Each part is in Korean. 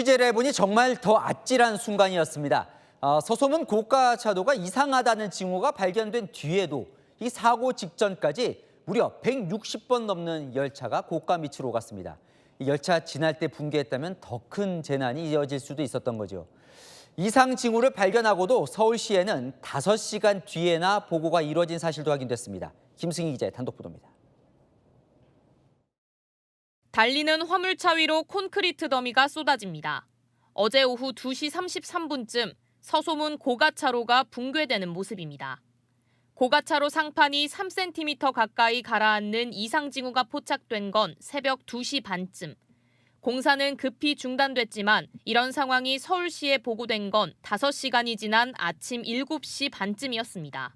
취재를 해보니 정말 더 아찔한 순간이었습니다. 서소문 고가차도가 이상하다는 징후가 발견된 뒤에도 이 사고 직전까지 무려 160번 넘는 열차가 고가 밑으로 갔습니다. 이 열차 지날 때 붕괴했다면 더 큰 재난이 이어질 수도 있었던 거죠. 이상 징후를 발견하고도 서울시에는 5시간 뒤에나 보고가 이루어진 사실도 확인됐습니다. 김승희 기자의 단독 보도입니다. 달리는 화물차 위로 콘크리트 더미가 쏟아집니다. 어제 오후 2시 33분쯤 서소문 고가차로가 붕괴되는 모습입니다. 고가차로 상판이 3cm 가까이 가라앉는 이상 징후가 포착된 건 새벽 2시 반쯤. 공사는 급히 중단됐지만 이런 상황이 서울시에 보고된 건 5시간이 지난 아침 7시 반쯤이었습니다.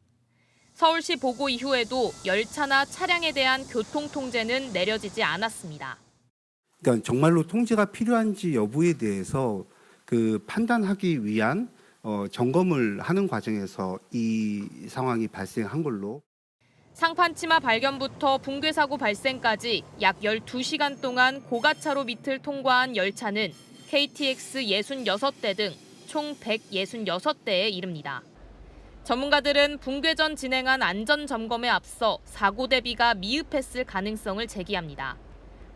서울시 보고 이후에도 열차나 차량에 대한 교통 통제는 내려지지 않았습니다. 그러니까 정말로 통제가 필요한지 여부에 대해서 판단하기 위한 점검을 하는 과정에서 이 상황이 발생한 걸로. 상판 치마 발견부터 붕괴 사고 발생까지 약 12시간 동안 고가차로 밑을 통과한 열차는 KTX 66대 등 총 166대에 이릅니다. 전문가들은 붕괴 전 진행한 안전 점검에 앞서 사고 대비가 미흡했을 가능성을 제기합니다.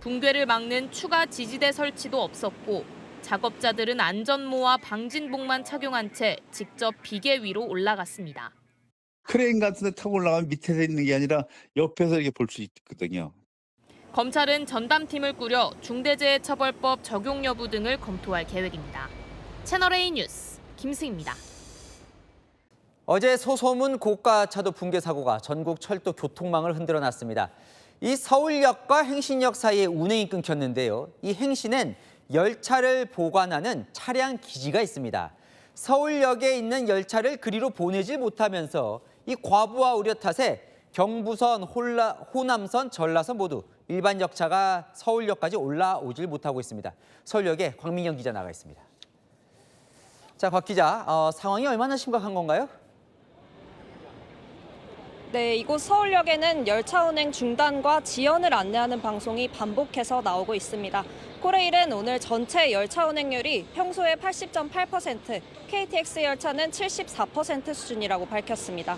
붕괴를 막는 추가 지지대 설치도 없었고 작업자들은 안전모와 방진복만 착용한 채 직접 비계 위로 올라갔습니다. 크레인 같은 데 타고 올라가면 밑에서 있는 게 아니라 옆에서 이렇게 볼 수 있거든요. 검찰은 전담팀을 꾸려 중대재해처벌법 적용 여부 등을 검토할 계획입니다. 채널A 뉴스 김승희입니다. 어제 서소문 고가차도 붕괴 사고가 전국 철도 교통망을 흔들어 놨습니다. 이 서울역과 행신역 사이에 운행이 끊겼는데요. 이 행신엔 열차를 보관하는 차량 기지가 있습니다. 서울역에 있는 열차를 그리로 보내지 못하면서 이 과부하 우려 탓에 경부선, 호남선, 전라선 모두 일반 역차가 서울역까지 올라오질 못하고 있습니다. 서울역에 광민경 기자 나가 있습니다. 자, 곽 기자, 상황이 얼마나 심각한 건가요? 네, 이곳 서울역에는 열차 운행 중단과 지연을 안내하는 방송이 반복해서 나오고 있습니다. 코레일은 오늘 전체 열차 운행률이 평소의 80.8%, KTX 열차는 74% 수준이라고 밝혔습니다.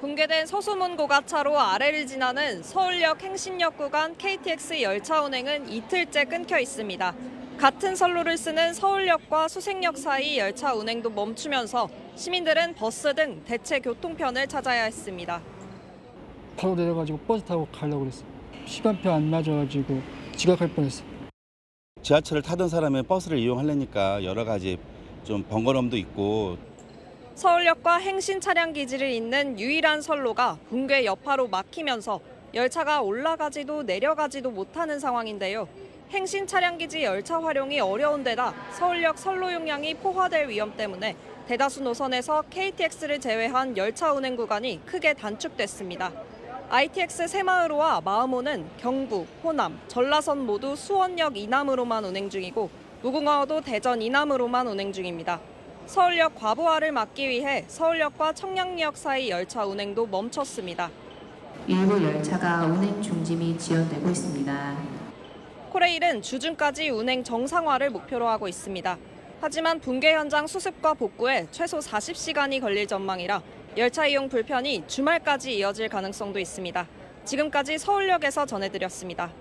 붕괴된 서소문 고가차로 아래를 지나는 서울역 행신역 구간 KTX 열차 운행은 이틀째 끊겨 있습니다. 같은 선로를 쓰는 서울역과 수색역 사이 열차 운행도 멈추면서 시민들은 버스 등 대체 교통편을 찾아야 했습니다. 바로 내려가지고 버스 타고 가려고 그랬어. 시간표 안 맞아가지고 지각할 뻔했어. 지하철을 타던 사람은 버스를 이용하려니까 여러 가지 좀 번거로움도 있고. 서울역과 행신 차량 기지를 잇는 유일한 선로가 붕괴 여파로 막히면서 열차가 올라가지도 내려가지도 못하는 상황인데요. 행신 차량 기지 열차 활용이 어려운 데다 서울역 선로 용량이 포화될 위험 때문에 대다수 노선에서 KTX를 제외한 열차 운행 구간이 크게 단축됐습니다. ITX 새마을호와 마음호는 경부, 호남, 전라선 모두 수원역 이남으로만 운행 중이고 무궁화호도 대전 이남으로만 운행 중입니다. 서울역 과부하를 막기 위해 서울역과 청량리역 사이 열차 운행도 멈췄습니다. 일부 열차가 운행 중짐이 지연되고 있습니다. 코레일은 주중까지 운행 정상화를 목표로 하고 있습니다. 하지만 붕괴 현장 수습과 복구에 최소 40시간이 걸릴 전망이라 열차 이용 불편이 주말까지 이어질 가능성도 있습니다. 지금까지 서울역에서 전해드렸습니다.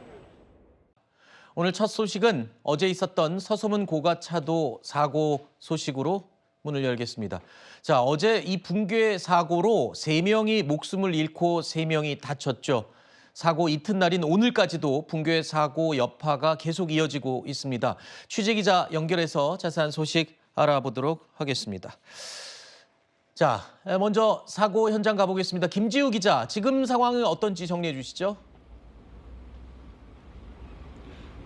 오늘 첫 소식은 어제 있었던 서소문 고가차도 사고 소식으로 문을 열겠습니다. 자, 어제 이 붕괴 사고로 3명이 목숨을 잃고 3명이 다쳤죠. 사고 이튿날인 오늘까지도 붕괴 사고 여파가 계속 이어지고 있습니다. 취재기자 연결해서 자세한 소식 알아보도록 하겠습니다. 자, 먼저 사고 현장 가보겠습니다. 김지우 기자, 지금 상황은 어떤지 정리해 주시죠.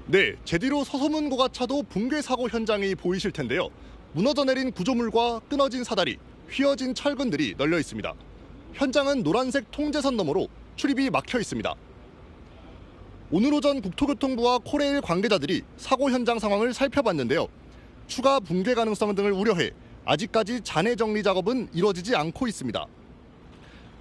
네, 제디로 서소문 고가차도 붕괴 사고 현장이 보이실 텐데요. 무너져 내린 구조물과 끊어진 사다리, 휘어진 철근들이 널려 있습니다. 현장은 노란색 통제선 너머로 출입이 막혀 있습니다. 오늘 오전 국토교통부와 코레일 관계자들이 사고 현장 상황을 살펴봤는데요. 추가 붕괴 가능성 등을 우려해 아직까지 잔해 정리 작업은 이루어지지 않고 있습니다.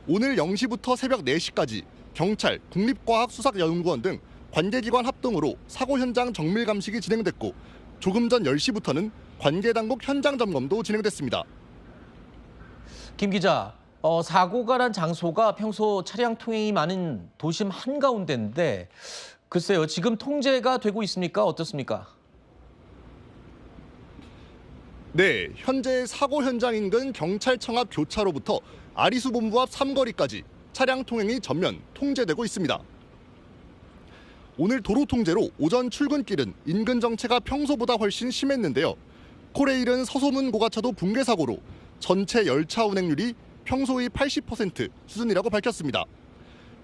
오늘 0시부터 새벽 4시까지 경찰, 국립과학수사연구원 등 관계기관 합동으로 사고 현장 정밀 감식이 진행됐고 조금 전 10시부터는 관계당국 현장 점검도 진행됐습니다. 김 기자, 사고가 난 장소가 평소 차량 통행이 많은 도심 한가운데인데 글쎄요, 지금 통제가 되고 있습니까? 어떻습니까? 네, 현재 사고 현장 인근 경찰청 앞 교차로부터 아리수 본부 앞 삼거리까지 차량 통행이 전면 통제되고 있습니다. 오늘 도로 통제로 오전 출근길은 인근 정체가 평소보다 훨씬 심했는데요. 코레일은 서소문 고가차도 붕괴 사고로 전체 열차 운행률이 평소의 80% 수준이라고 밝혔습니다.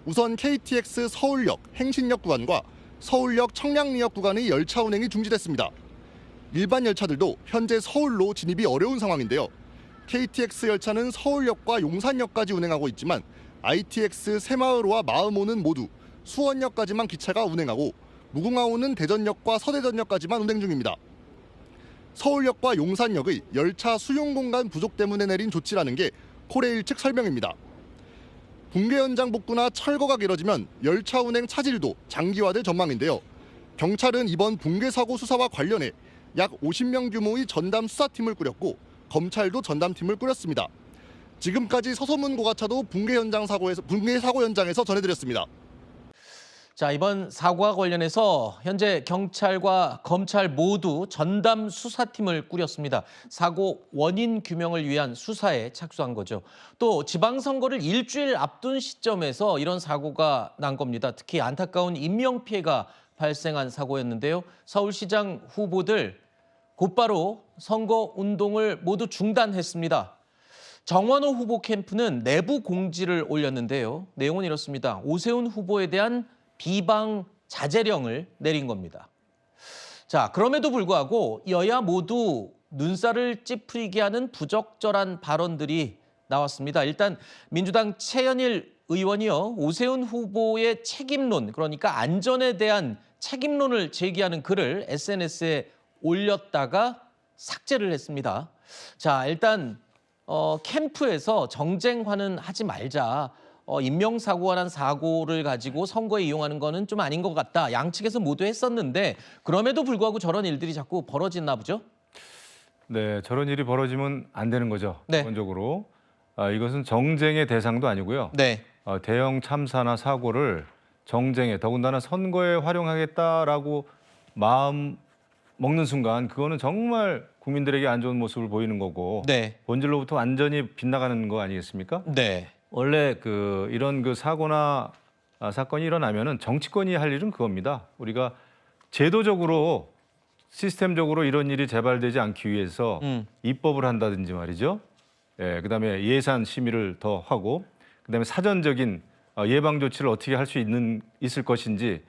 우선 KTX 서울역 행신역 구간과 서울역 청량리역 구간의 열차 운행이 중지됐습니다. 일반 열차들도 현재 서울로 진입이 어려운 상황인데요. KTX 열차는 서울역과 용산역까지 운행하고 있지만 ITX 새마을호와 마음호는 모두 수원역까지만 기차가 운행하고 무궁화호는 대전역과 서대전역까지만 운행 중입니다. 서울역과 용산역의 열차 수용 공간 부족 때문에 내린 조치라는 게 코레일 측 설명입니다. 붕괴 현장 복구나 철거가 길어지면 열차 운행 차질도 장기화될 전망인데요. 경찰은 이번 붕괴 사고 수사와 관련해 약 50명 규모의 전담 수사팀을 꾸렸고 검찰도 전담팀을 꾸렸습니다. 지금까지 서소문 고가차도 붕괴 사고 현장에서 전해드렸습니다. 자, 이번 사고와 관련해서 현재 경찰과 검찰 모두 전담 수사팀을 꾸렸습니다. 사고 원인 규명을 위한 수사에 착수한 거죠. 또 지방선거를 일주일 앞둔 시점에서 이런 사고가 난 겁니다. 특히 안타까운 인명피해가 발생한 사고였는데요. 서울시장 후보들 곧바로 선거 운동을 모두 중단했습니다. 정원호 후보 캠프는 내부 공지를 올렸는데요. 내용은 이렇습니다. 오세훈 후보에 대한 비방 자제령을 내린 겁니다. 자, 그럼에도 불구하고 여야 모두 눈살을 찌푸리게 하는 부적절한 발언들이 나왔습니다. 일단 민주당 최현일 의원이요, 오세훈 후보의 책임론, 그러니까 안전에 대한 책임론을 제기하는 글을 SNS에 올렸다가 삭제를 했습니다. 자, 일단 캠프에서 정쟁화는 하지 말자. 인명사고가 난 사고를 가지고 선거에 이용하는 거는 좀 아닌 것 같다. 양측에서 모두 했었는데 그럼에도 불구하고 저런 일들이 자꾸 벌어지나 보죠? 네, 저런 일이 벌어지면 안 되는 거죠. 네. 기본적으로. 이것은 정쟁의 대상도 아니고요. 네. 대형 참사나 사고를 정쟁에, 더군다나 선거에 활용하겠다라고 마음 먹는 순간 그거는 정말 국민들에게 안 좋은 모습을 보이는 거고 네. 본질로부터 완전히 빗나가는 거 아니겠습니까? 네. 원래 이런 사고나 사건이 일어나면은 정치권이 할 일은 그겁니다. 우리가 제도적으로 시스템적으로 이런 일이 재발되지 않기 위해서 입법을 한다든지 말이죠. 예, 그다음에 예산 심의를 더 하고 그다음에 사전적인 예방 조치를 어떻게 할 수 있을 것인지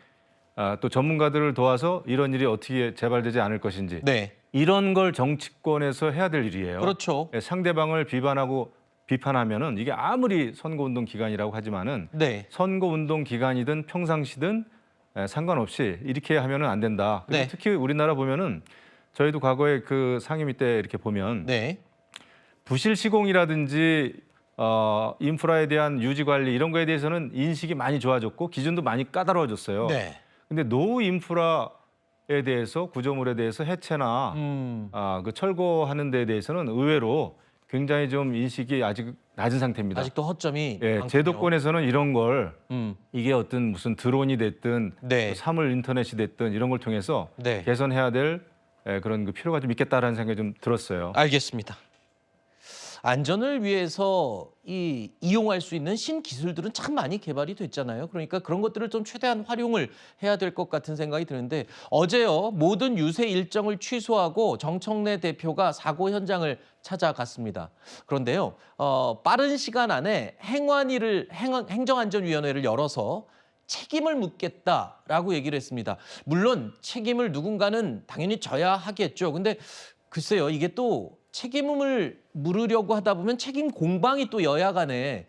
또 전문가들을 도와서 이런 일이 어떻게 재발되지 않을 것인지 네. 이런 걸 정치권에서 해야 될 일이에요. 그렇죠. 예, 상대방을 비판하면은 이게 아무리 선거운동 기간이라고 하지만은 네. 선거운동 기간이든 평상시든 상관없이 이렇게 하면은 안 된다. 네. 특히 우리나라 보면은 저희도 과거에 그 상임위 때 이렇게 보면 네. 부실 시공이라든지 인프라에 대한 유지 관리 이런 거에 대해서는 인식이 많이 좋아졌고 기준도 많이 까다로워졌어요. 네. 근데 노후 인프라에 대해서 구조물에 대해서 해체나 그 철거하는 데에 대해서는 의외로 굉장히 좀 인식이 아직 낮은 상태입니다. 아직도 허점이 예, 많군요. 제도권에서는 이런 걸 이게 어떤 무슨 드론이 됐든 네. 사물 인터넷이 됐든 이런 걸 통해서 네. 개선해야 될 그런 필요가 좀 있겠다라는 생각이 좀 들었어요. 알겠습니다. 안전을 위해서 이용할 수 있는 신기술들은 참 많이 개발이 됐잖아요. 그러니까 그런 것들을 좀 최대한 활용을 해야 될 것 같은 생각이 드는데 어제요, 모든 유세 일정을 취소하고 정청래 대표가 사고 현장을 찾아갔습니다. 그런데요, 빠른 시간 안에 행정안전위원회를 열어서 책임을 묻겠다라고 얘기를 했습니다. 물론 책임을 누군가는 당연히 져야 하겠죠. 근데 글쎄요, 이게 또 책임을 물으려고 하다 보면 책임 공방이 또 여야 간에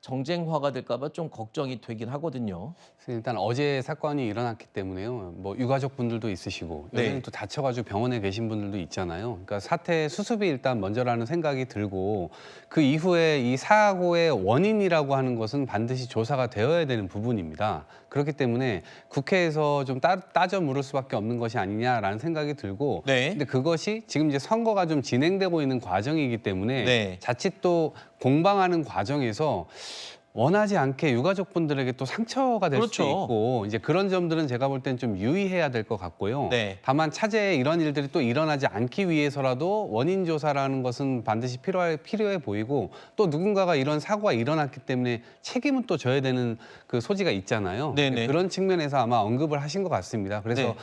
정쟁화가 될까 봐 좀 걱정이 되긴 하거든요. 일단 어제 사건이 일어났기 때문에요. 뭐 유가족 분들도 있으시고 네. 요새는 또 다쳐가지고 병원에 계신 분들도 있잖아요. 그러니까 사태 수습이 일단 먼저라는 생각이 들고 그 이후에 이 사고의 원인이라고 하는 것은 반드시 조사가 되어야 되는 부분입니다. 그렇기 때문에 국회에서 좀 따져 물을 수밖에 없는 것이 아니냐라는 생각이 들고 네. 근데 그것이 지금 이제 선거가 좀 진행되고 있는 과정이기 때문에 네. 자칫 또 공방하는 과정에서 원하지 않게 유가족분들에게 또 상처가 될 그렇죠. 수도 있고 이제 그런 점들은 제가 볼 땐 좀 유의해야 될 것 같고요. 네. 다만 차제에 이런 일들이 또 일어나지 않기 위해서라도 원인 조사라는 것은 반드시 필요해 보이고 또 누군가가 이런 사고가 일어났기 때문에 책임은 또 져야 되는 그 소지가 있잖아요. 네네. 그런 측면에서 아마 언급을 하신 것 같습니다. 그래서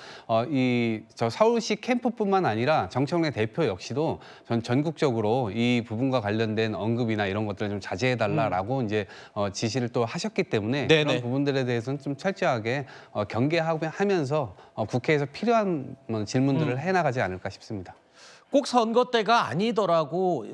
저 서울시 캠프뿐만 아니라 정청래 대표 역시도 전국적으로 이 부분과 관련된 언급이나 이런 것들을 좀 자제해달라라고 이제 지시를 또 하셨기 때문에 네네. 그런 부분들에 대해서는 좀 철저하게 경계하면서 국회에서 필요한 질문들을 해나가지 않을까 싶습니다. 꼭 선거 때가 아니더라도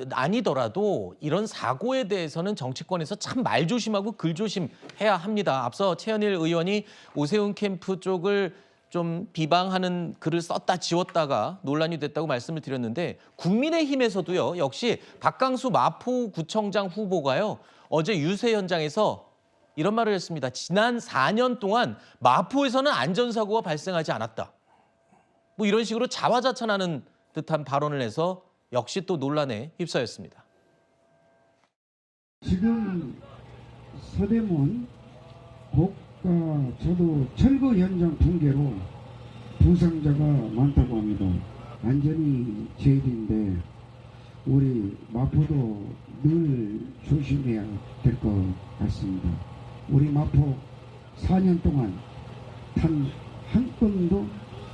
이런 사고에 대해서는 정치권에서 참 말 조심하고 글 조심해야 합니다. 앞서 최현일 의원이 오세훈 캠프 쪽을 좀 비방하는 글을 썼다 지웠다가 논란이 됐다고 말씀을 드렸는데 국민의힘에서도요. 역시 박강수 마포구청장 후보가요. 어제 유세 현장에서 이런 말을 했습니다. 지난 4년 동안 마포에서는 안전사고가 발생하지 않았다. 뭐 이런 식으로 자화자찬하는 듯한 발언을 해서 역시 또 논란에 휩싸였습니다. 지금 서대문 고가차도 철거 현장 붕괴로 부상자가 많다고 합니다. 안전이 제일인데 우리 마포도 늘 조심해야 될 것 같습니다. 우리 마포 4년 동안 단 한 건도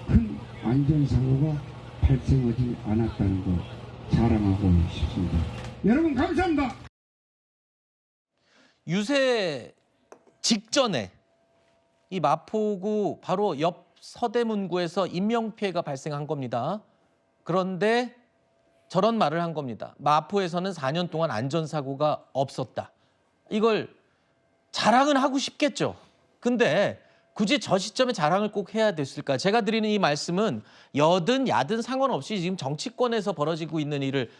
큰 안전사고가 발생하지 않았다는 거 자랑하고 싶습니다. 여러분 감사합니다. 유세 직전에 이 마포구 바로 옆 서대문구에서 인명피해가 발생한 겁니다. 그런데 저런 말을 한 겁니다. 마포에서는 4년 동안 안전사고가 없었다. 이걸 자랑은 하고 싶겠죠. 근데 굳이 저 시점에 자랑을 꼭 해야 됐을까? 제가 드리는 이 말씀은 여든 야든 상관없이 지금 정치권에서 벌어지고 있는 일을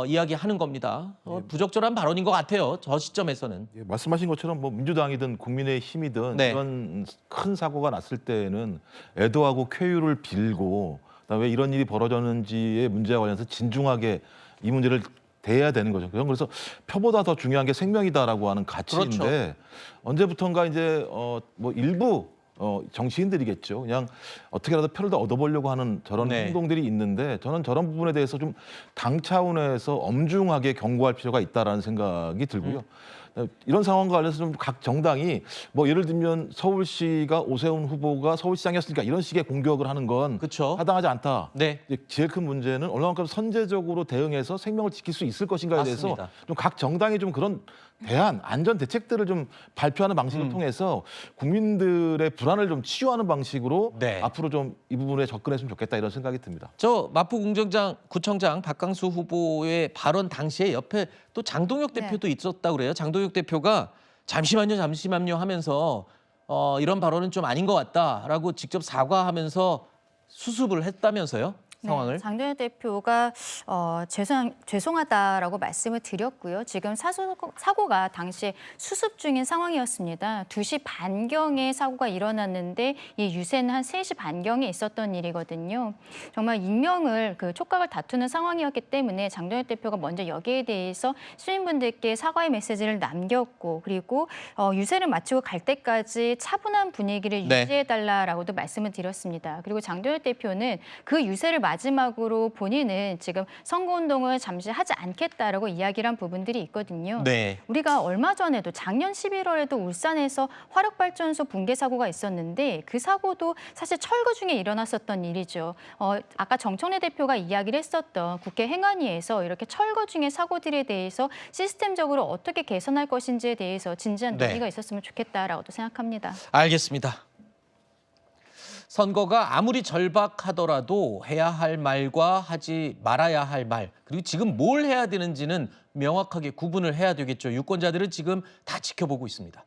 이야기하는 겁니다. 부적절한 발언인 것 같아요. 저 시점에서는. 예, 말씀하신 것처럼 뭐 민주당이든 국민의힘이든 네. 이런 큰 사고가 났을 때는 애도하고 쾌유를 빌고 그다음에 왜 이런 일이 벌어졌는지의 문제와 관련해서 진중하게 이 문제를 대해야 되는 거죠. 그래서 표보다 더 중요한 게 생명이다라고 하는 가치인데 그렇죠. 언제부턴가 이제 뭐 일부 정치인들이겠죠. 그냥 어떻게라도 표를 더 얻어보려고 하는 저런 네. 행동들이 있는데 저는 저런 부분에 대해서 좀 당 차원에서 엄중하게 경고할 필요가 있다라는 생각이 들고요. 이런 상황과 관련해서 좀 각 정당이 뭐 예를 들면 서울시가 오세훈 후보가 서울시장이었으니까 이런 식의 공격을 하는 건 그렇죠. 타당하지 않다. 네. 이제 제일 큰 문제는 얼마만큼 선제적으로 대응해서 생명을 지킬 수 있을 것인가에 맞습니다. 대해서 좀 각 정당이 좀 그런 대안, 안전 대책들을 좀 발표하는 방식을 통해서 국민들의 불안을 좀 치유하는 방식으로 네. 앞으로 좀 이 부분에 접근했으면 좋겠다 이런 생각이 듭니다. 저 마포구청장 박강수 후보의 발언 당시에 옆에 또 장동혁 대표도 있었다고 그래요. 장동혁 대표가 잠시만요 하면서 이런 발언은 좀 아닌 것 같다라고 직접 사과하면서 수습을 했다면서요. 상황을. 네, 장동혁 대표가 죄송하다라고 말씀을 드렸고요. 지금 사고가 당시에 수습 중인 상황이었습니다. 2시 반경에 사고가 일어났는데 이 유세는 한 3시 반경에 있었던 일이거든요. 정말 익명을 촉각을 다투는 상황이었기 때문에 장동혁 대표가 먼저 여기에 대해서 시민분들께 사과의 메시지를 남겼고 그리고 유세를 마치고 갈 때까지 차분한 분위기를 유지해달라라고도 말씀을 드렸습니다. 그리고 장동혁 대표는 그 유세를 마지막으로 본인은 지금 선거운동을 잠시 하지 않겠다라고 이야기를 한 부분들이 있거든요. 네. 우리가 얼마 전에도 작년 11월에도 울산에서 화력발전소 붕괴 사고가 있었는데 그 사고도 사실 철거 중에 일어났었던 일이죠. 아까 정청래 대표가 이야기를 했었던 국회 행안위에서 이렇게 철거 중의 사고들에 대해서 시스템적으로 어떻게 개선할 것인지에 대해서 진지한 논의가 있었으면 좋겠다라고도 생각합니다. 알겠습니다. 선거가 아무리 절박하더라도 해야 할 말과 하지 말아야 할 말, 그리고 지금 뭘 해야 되는지는 명확하게 구분을 해야 되겠죠. 유권자들은 지금 다 지켜보고 있습니다.